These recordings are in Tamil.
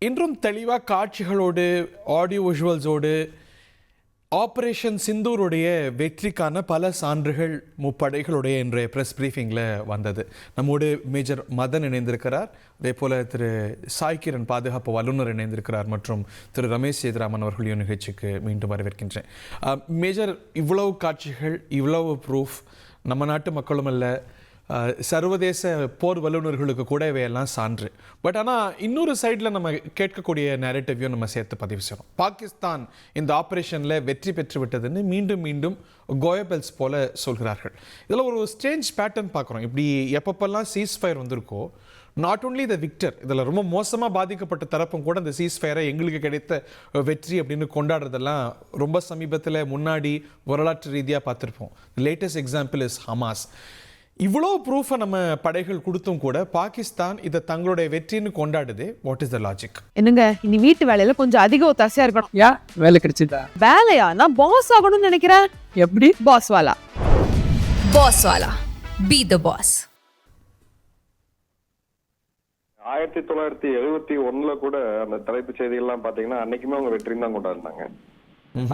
இன்றும் தெளிவாக காட்சிகளோடு ஆடியோ விஷுவல்ஸோடு ஆப்ரேஷன் சிந்தூருடைய வெற்றிக்கான பல சான்றுகள் முப்படைகளுடைய இன்றைய ப்ரெஸ் பிரீஃபிங்கில் வந்தது. நம்மோடு மேஜர் மதன் இணைந்திருக்கிறார், அதே போல் திரு சாய்கிரண் பாதுகாப்பு வல்லுநர் இணைந்திருக்கிறார் மற்றும் திரு ரமேஷ் சேதுராமன் அவர்களையும் நிகழ்ச்சிக்கு மீண்டும் வரவேற்கின்றேன். மேஜர், இவ்வளவு காட்சிகள், இவ்வளவு ப்ரூஃப் நம்ம நாட்டு மக்களும் அல்ல, சர்வதேச போர் வல்லுநர்களுக்கு கூட இவையெல்லாம் சான்று. பட் ஆனால் இன்னொரு சைடில் நம்ம கேட்கக்கூடிய நேரேட்டிவையும் நம்ம சேர்த்து பதிவு செய்யணும். பாகிஸ்தான் இந்த ஆப்ரேஷனில் வெற்றி பெற்று விட்டதுன்னு மீண்டும் மீண்டும் கோயபெல்ஸ் போல சொல்கிறார்கள். இதில் ஒரு ஸ்ட்ரேஞ்ச் பேட்டர்ன் பார்க்குறோம். இப்படி எப்பப்பெல்லாம் சீஸ்ஃபயர் வந்திருக்கோ, நாட் ஓன்லி த விக்டர், இதில் ரொம்ப மோசமாக பாதிக்கப்பட்ட தரப்பும் கூட இந்த சீஸ்ஃபயரை எங்களுக்கு கிடைத்த வெற்றி அப்படின்னு கொண்டாடுறதெல்லாம் ரொம்ப சமீபத்தில் முன்னாடி வரலாற்று ரீதியாக பார்த்துருப்போம். Latest example is Hamas. இவ்வளோ ப்ரூஃபை நம்ம படைகள் கொடுத்தும் கூட பாகிஸ்தான் இதை தங்களுடைய வெற்றின்னு கொண்டாடுது. What is the logic? என்னங்க, இனி வீட்டு வேலையில கொஞ்சம் அதிக ஒத்தாசையா இருக்கணும். வேலை கிடைச்சிட்டா? வேலையா? நான் பாஸ் ஆகணும்னு நினைக்கிறேன். எப்படி? Pass Vala. Pass Vala, be the pass. 1971 கூட அந்த தலைப்பு செய்திகள்லாம் பாத்தீங்கன்னா அன்னைக்குமே அவங்க வெற்றின்னு தான் கொண்டாடினாங்க.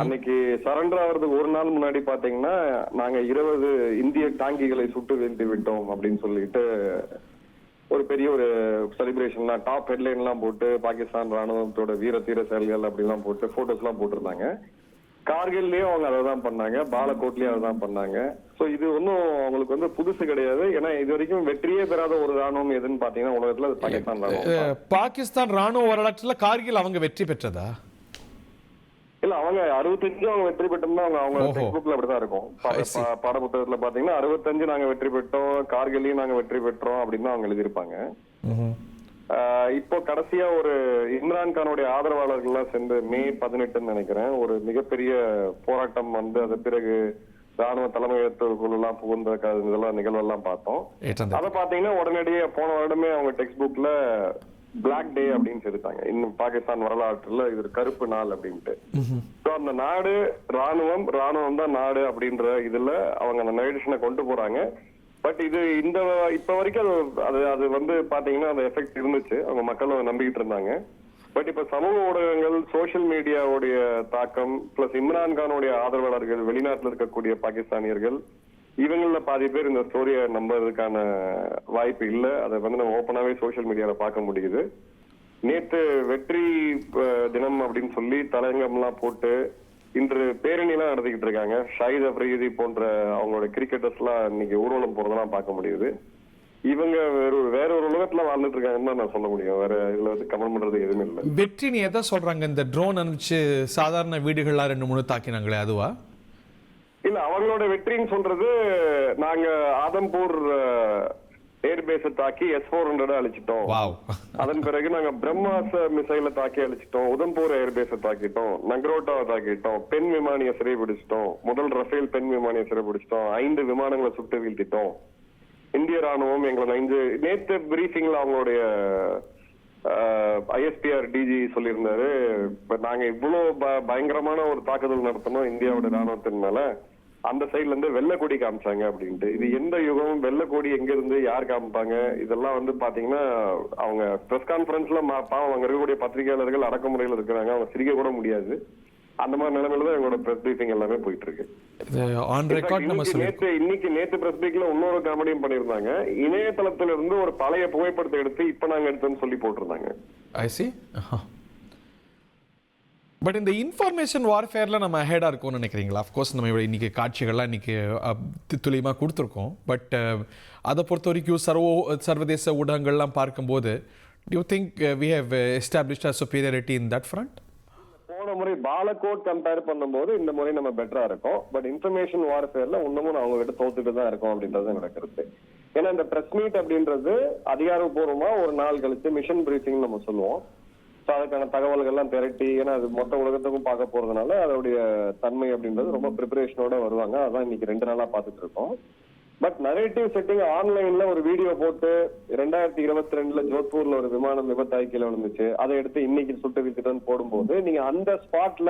அன்னைக்கு சரண்டர் ஆகிறதுக்கு ஒரு நாள் முன்னாடி பாத்தீங்கன்னா நாங்க 20 இந்திய டாங்கிகளை சுட்டு வீழ்த்தி விட்டோம் அப்படின்னு சொல்லிட்டு ஒரு பெரிய ஒரு செலிப்ரேஷன்லாம் டாப் ஹெட்லைன் எல்லாம் போட்டு பாகிஸ்தான் ராணுவத்தோட வீர தீர செயல்கள் அப்படிலாம் போட்டு போட்டோஸ் எல்லாம் போட்டிருந்தாங்க. கார்கில்லயும் அவங்க அதை தான் பண்ணாங்க, பாலக்கோட்லயும் அதை தான் பண்ணாங்க. சோ இது ஒன்னும் அவங்களுக்கு வந்து புதுசு கிடையாது. ஏன்னா இது வரைக்கும் வெற்றியே பெறாத ஒரு ராணுவம் எதுன்னு பாத்தீங்கன்னா உலகத்துல அது பாகிஸ்தான் ராணுவம். பாகிஸ்தான் ராணுவ வரலாற்றுல கார்கில் அவங்க வெற்றி பெற்றதா? இல்ல, அவங்க 65 அவங்க வெற்றி பெற்றோம்னா அவங்க டெக்ஸ்ட்புக்ல அப்படிதான் இருக்கும். பாடப்புத்தகத்துல பாத்தீங்கன்னா 65 நாங்க வெற்றி பெற்றோம், கார்கிலையும் நாங்க வெற்றி பெற்றோம் அப்படின்னு அவங்க எழுதியிருப்பாங்க. இப்போ கடைசியா ஒரு இம்ரான் கானுடைய ஆதரவாளர்கள் எல்லாம் சேர்ந்து மே 18 நினைக்கிறேன் ஒரு மிகப்பெரிய போராட்டம் வந்து அது பிறகு ராணுவ தலைமையகத்துக்குள்ள எல்லாம் புகுந்த இதெல்லாம் நிகழ்வெல்லாம் பார்த்தோம். அதை பாத்தீங்கன்னா உடனடியே போன வருடமே அவங்க டெக்ஸ்ட் புக்ல பிளாக் டே அப்படின்னு சொல்லிட்டாங்க. இன்னும் பாகிஸ்தான் வரலாற்றுல இது கருப்பு நாள் அப்படின்ட்டு. அந்த நாடு ராணுவம் தான் நாடு அப்படின்ற இதுல அவங்க அந்த நெகட்டிவ்னை கொண்டு போறாங்க. பட் இது இப்ப வரைக்கும் அது வந்து பாத்தீங்கன்னா அந்த எஃபெக்ட் இருந்துச்சு, அவங்க மக்களும் நம்பிக்கிட்டு இருந்தாங்க. பட் இப்ப சமூக ஊடகங்கள், சோசியல் மீடியாவுடைய தாக்கம் பிளஸ் இம்ரான் கானுடைய ஆதரவாளர்கள், வெளிநாட்டுல இருக்கக்கூடிய பாகிஸ்தானியர்கள், இவங்கள பாதி பேர் இந்த ஸ்டோரியை நம்புறதுக்கான வாய்ப்பு இல்லை. அதை வந்து நம்ம ஓப்பனாவே சோசியல் மீடியால பார்க்க முடியுது. நேற்று வெற்றி தினம் அப்படின்னு சொல்லி தலையங்கம் எல்லாம் போட்டு இன்று பேரணி எல்லாம் நடத்திக்கிட்டு இருக்காங்க. ஷாஹித் அஃப்ரிதி போன்ற அவங்களோட கிரிக்கெட்டர்ஸ் எல்லாம் இன்னைக்கு ஊர்வலம் போறதெல்லாம் பார்க்க முடியுது. இவங்க வேற ஒரு உலகத்துல வாழ்ந்துட்டு இருக்காங்கன்னு தான் நான் சொல்ல முடியும். வேற இதுல வந்து கமெண்ட் பண்றது எதுவுமே இல்லை. வெற்றி நீ எதை சொல்றாங்க? இந்த ட்ரோன் அனுப்பிச்சு சாதாரண வீடுகள்லாம் 2-3 தாக்கினாங்களே அதுவா? இல்ல, அவங்களோட வெற்றின்னு சொல்றது நாங்க ஆதம்பூர் ஏர்பேஸ தாக்கி S-400 அழிச்சிட்டோம். அதன் பிறகு நாங்க பிரம்மாஸ் மிசைல தாக்கி அழிச்சிட்டோம், உதம்பூர் ஏர்பேஸ தாக்கிட்டோம், நக்ரோட்டாவை தாக்கிட்டோம், பெண் விமானிய சிறை பிடிச்சிட்டோம், முதல் ரஃபேல் பெண் விமானிய சிறை பிடிச்சிட்டோம், 5 விமானங்களை சுட்டு வீழ்த்திட்டோம். இந்திய ராணுவம் எங்களை நேற்று பிரீஃபிங்ல அவங்களுடைய ISPR DG சொல்லியிருந்தாரு, நாங்க இவ்வளவு பயங்கரமான ஒரு தாக்குதல் நடத்தணும் இந்தியாவோட ராணுவத்தின் மேல, அந்த சைட்ல இருந்து வெள்ளக்கொடி காமிச்சாங்க அப்படின்ட்டு. இது எந்த யுகமும் வெள்ளக்கொடி எங்க இருந்து யார் காமிப்பாங்க? இதெல்லாம் வந்து பாத்தீங்கன்னா அவங்க பிரஸ் கான்பரன்ஸ்ல பாவம் அங்க இருக்கக்கூடிய பத்திரிகையாளர்கள் அடக்குமுறையில இருக்கிறாங்க, அவங்க சிரிக்க கூட முடியாது. அந்த மாதிரி நிலைமையில தான் எங்களோட பிரஸ் பிரீஃபிங் எல்லாமே போயிட்டு இருக்கு. நேற்று பிரஸ் பிரீஃபிங்ல இன்னொரு காமெடியும் பண்ணிருந்தாங்க. இணையதளத்துல இருந்து ஒரு பழைய புகைப்படத்தை எடுத்து இப்ப நாங்க எடுத்தோம்னு சொல்லி போட்டிருந்தாங்க. பட் இந்த இன்ஃபர்மேஷன் வார்ஃபேர்ல நம்ம ஹெடா இருக்கும்னு நினைக்கிறீங்களா? அஃப்கோர்ஸ் நம்ம இன்னைக்கு காட்சிகள்லாம் இன்னைக்கு துல்லியமாக கொடுத்துருக்கோம். பட் அதை பொறுத்த வரைக்கும் சர்வதேச ஊடகங்கள்லாம் பார்க்கும்போது do you think we have established a superiority in that front? போன முறை பாலக்கோட் கம்பேர் பண்ணும்போது இந்த முறை நம்ம பெட்டரா இருக்கும். பட் இன்ஃபர்மேஷன் வார்ஃபேர்ல இன்னமும் அவங்க கிட்ட தோத்துட்டு தான் இருக்கும் அப்படின்றது என்னோட கருத்து. ஏன்னா இந்த பிரஸ் மீட் அப்படின்றது அதிகாரப்பூர்வமா ஒரு நாள் கழிச்சு மிஷன் பிரீஃபிங் நம்ம சொல்லுவோம். அதுக்கான தகவல்கள் எல்லாம் திரட்டி, ஏன்னா அது மொத்த உலகத்துக்கும் பார்க்க போறதுனால அதோடைய தன்மை அப்படின்றது ரொம்ப ப்ரிப்பரேஷனோட வருவாங்க. அதான் இன்னைக்கு 2 நாளா பார்த்துட்டு இருக்கோம். பட் நரேட்டிவ் செட்டிங் ஆன்லைன்ல ஒரு வீடியோ போட்டு 2022 ஜோத்பூர்ல ஒரு விமானம் விபத்தாகி கீழே விழுந்துச்சு, அதை எடுத்து இன்னைக்கு சுட்டு வீழ்த்திட்டோன்னு போடும்போது நீங்க அந்த ஸ்பாட்ல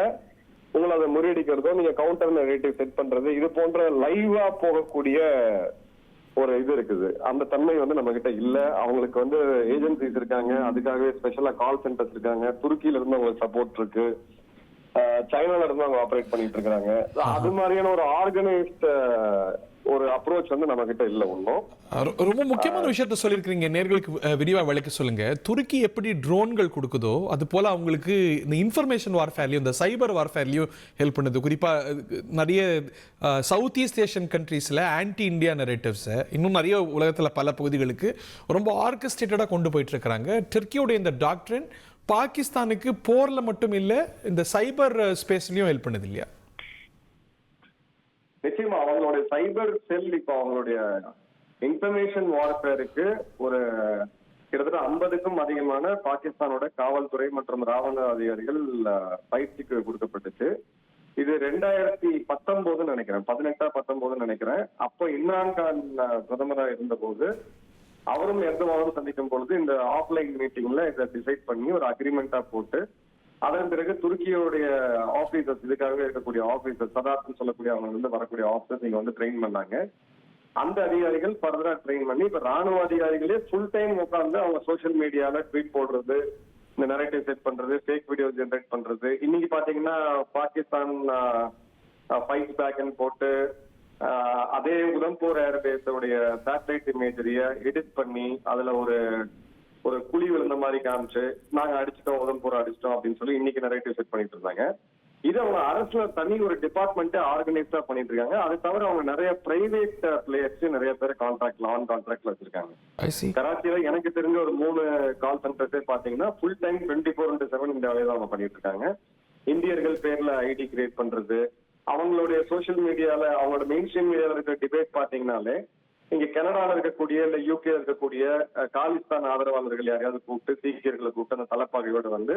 உங்களை அதை முறியடிக்கிறதோ, நீங்க கவுண்டர் நரேட்டிவ் செட் பண்றது, இது போன்ற லைவா போகக்கூடிய ஒரு இது இருக்குது. அந்த தன்மை வந்து நம்ம கிட்ட இல்ல. அவங்களுக்கு வந்து ஏஜென்சிஸ் இருக்காங்க, அதுக்காகவே ஸ்பெஷலா கால் சென்டர்ஸ் இருக்காங்க. துருக்கியில இருந்து அவங்களுக்கு சப்போர்ட் இருக்கு, சைனால இருந்து அவங்க ஆபரேட் பண்ணிட்டு இருக்காங்க. அது மாதிரியான ஒரு ஆர்கனைஸ்ட் ஒரு அப்ரோச் வந்து நம்ம கிட்ட இல்ல ஒன்றும். ரொம்ப முக்கியமான விஷயத்த சொல்லியிருக்கிறீங்க, நேர்களுக்கு விரிவா விளக்க சொல்லுங்க. துருக்கி எப்படி ட்ரோன்கள் கொடுக்குதோ அது போல அவங்களுக்கு இந்த இன்ஃபர்மேஷன் வார்ஃபேர்லையும் இந்த சைபர் வார்ஃபேர்லையும் ஹெல்ப் பண்ணுது. குறிப்பா நிறைய சவுத் ஈஸ்ட் ஏஷியன் கண்ட்ரீஸ்ல ஆன்டி இந்தியா நரேட்டிவ்ஸை இன்னும் நிறைய உலகத்துல பல பகுதிகளுக்கு ரொம்ப ஆர்கஸ்ட்ரேட்டடா கொண்டு போயிட்டு இருக்கிறாங்க. டர்க்கியோட இந்த டாக்டரின் பாகிஸ்தானுக்கு போர்ல மட்டும் இல்ல, இந்த சைபர் ஸ்பேஸ்லயும் ஹெல்ப் பண்ணுது இல்லையா? நிச்சயமா அவங்களுடைய சைபர் செல் இப்ப அவங்களுடைய இன்ஃபர்மேஷன் வார்ஃபேருக்கு ஒரு கிட்டத்தட்ட 50க்கும் அதிகமான பாகிஸ்தானோட காவல்துறை மற்றும் ராணுவ அதிகாரிகள் பயிற்சிக்கு கொடுக்கப்பட்டுச்சு. இது 2019 நினைக்கிறேன், 18-19 நினைக்கிறேன். அப்போ இம்ரான் கான் பிரதமரா இருந்த போது அவரும் எர்தோவானும் சந்திக்கும் பொழுது இந்த ஆஃப்லைன் மீட்டிங்ல இதை டிசைட் பண்ணி ஒரு அக்ரிமெண்டா போட்டு அதன் பிறகு துருக்கியோடைய ஆபீசர்ஸ், இதுக்காகவே இருக்கக்கூடிய ஆபீசர்ஸ், சதார்த்தம் சொல்லக்கூடிய அவங்க வந்து வரக்கூடிய ஆபீசர்ஸ் நீங்க வந்து ட்ரெயின் பண்ணாங்க. அந்த அதிகாரிகள் ஃபர்தரா ட்ரெயின் பண்ணி இப்ப ராணுவ அதிகாரிகளே ஃபுல் டைம் உட்கார்ந்து அவங்க சோசியல் மீடியால ட்வீட் போடுறது, இந்த நரேட்டிவ் செட் பண்றது, ஃபேக் வீடியோ ஜென்ரேட் பண்றது. இன்னைக்கு பாத்தீங்கன்னா பாகிஸ்தான் ஃபைட் பேக்னு போட்டு அதே உதம்பூர் ஏர்பேஸோடைய சேட்டலைட் இமேஜரிய எடிட் பண்ணி அதுல ஒரு குழி விழுந்த மாதிரி காமிச்சு நாங்க அடிச்சிட்டோம், உதம்பூர் அடிச்சிட்டோம் அப்படின்னு சொல்லி இன்னைக்கு நரேட்டிவ் செட் பண்ணிட்டு இருந்தாங்க. இது அவங்க அரசுல தனி ஒரு டிபார்ட்மெண்ட் ஆர்கனைஸ்டா பண்ணிட்டு இருக்காங்க. அது தவிர அவங்க நிறைய பிரைவேட் பிளேயர்ஸ் நிறைய பேர் கான்ட்ராக்ட்ல ஆன் கான்ட்ராக்ட்ல வச்சிருக்காங்க. கராச்சியில எனக்கு தெரிஞ்ச ஒரு 3 கால் சென்டர்ஸே பாத்தீங்கன்னா ஃபுல் டைம் 24/7 இந்த வேலையை தான் அவங்க பண்ணிட்டு இருக்காங்க. இந்தியர்கள் பேர்ல ஐடி கிரியேட் பண்றது, அவங்களுடைய சோசியல் மீடியால அவங்களோட மெயின் ஸ்ட்ரீம் மீடியால இருக்க டிபேட் பாத்தீங்கன்னாலே இங்க கனடால இருக்கக்கூடிய இல்ல யூகே இருக்கக்கூடிய காலிஸ்தான் ஆதரவாளர்கள் யாரையாவது கூப்பிட்டு சீக்கியர்களை கூப்பிட்டு அந்த தலைப்பாகையோட வந்து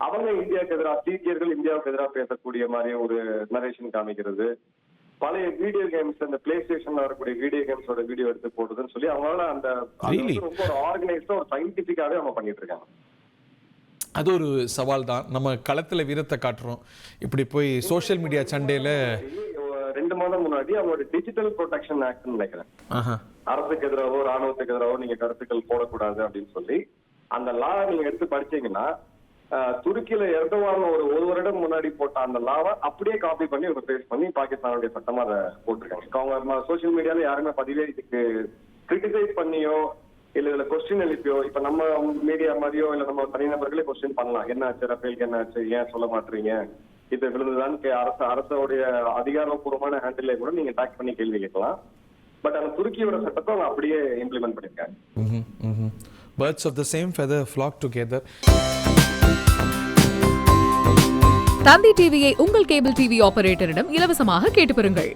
அவங்க இந்தியாவுக்கு எதிராக, சீக்கியர்கள் இந்தியாவுக்கு எதிராக பேசக்கூடிய மாதிரி ஒரு நரேஷன் காமிக்கிறது, பழைய வீடியோ கேம்ஸ் அந்த பிளே ஸ்டேஷன்ல வரக்கூடிய வீடியோ கேம்ஸோட வீடியோ எடுத்து போடுறதுன்னு சொல்லி அவங்களால அந்த ரொம்ப ஒரு ஆர்கனைஸ்டா ஒரு சயின்டிபிக்காவே அவங்க பண்ணிட்டு இருக்காங்க. அது ஒரு சவால் தான். நம்ம களத்துல வீரத்தை காட்டுறோம், இப்படி போய் சோசியல் மீடியா சண்டையில 2 மாதம் முன்னாடி அவங்களோட டிஜிட்டல் ப்ரொடெக்ஷன் ஆக்ட் நினைக்கிறேன், அரசுக்கு எதிராவோ ராணுவத்துக்கு எதிராவோ நீங்க கருத்துக்கள் போடக்கூடாது அப்படின்னு சொல்லி அந்த லா நீங்க எடுத்து படிச்சீங்கன்னா துருக்கியில எர்தோவான் ஒரு வருடம் முன்னாடி போட்ட அந்த லாவை அப்படியே காப்பி பண்ணி ஒரு பேஸ் பண்ணி பாகிஸ்தானுடைய சட்டமா அதை போட்டிருக்காங்க. அவங்க சோசியல் மீடியால யாருமே பதிவே இதுக்கு கிரிட்டிசைஸ் பண்ணியோ இல்ல இதுல கொஸ்டின் எழுப்பியோ, இப்ப நம்ம மீடியா மாதிரியோ இல்ல நம்ம தனிநபர்களே கொஸ்டின் பண்ணலாம், என்ன ஆச்சு ரஃபேலுக்கு, என்ன ஆச்சு, ஏன் சொல்ல மாட்டீங்க, இது விழுந்துதான் அரசோடைய அதிகாரப்பூர்வமான ஹேண்டிலே கூட நீங்க டாக் பண்ணி கேள்வி கேட்கலாம். பட் அந்த துருக்கியோட சட்டத்தை அவங்க அப்படியே இம்ப்ளிமெண்ட் பண்ணிருக்காங்க. Birds of the same feather flock together. தந்தி டிவியை உங்கள் கேபிள் டிவி ஆபரேட்டரிடம் இலவசமாக கேட்டு பெறுங்கள்.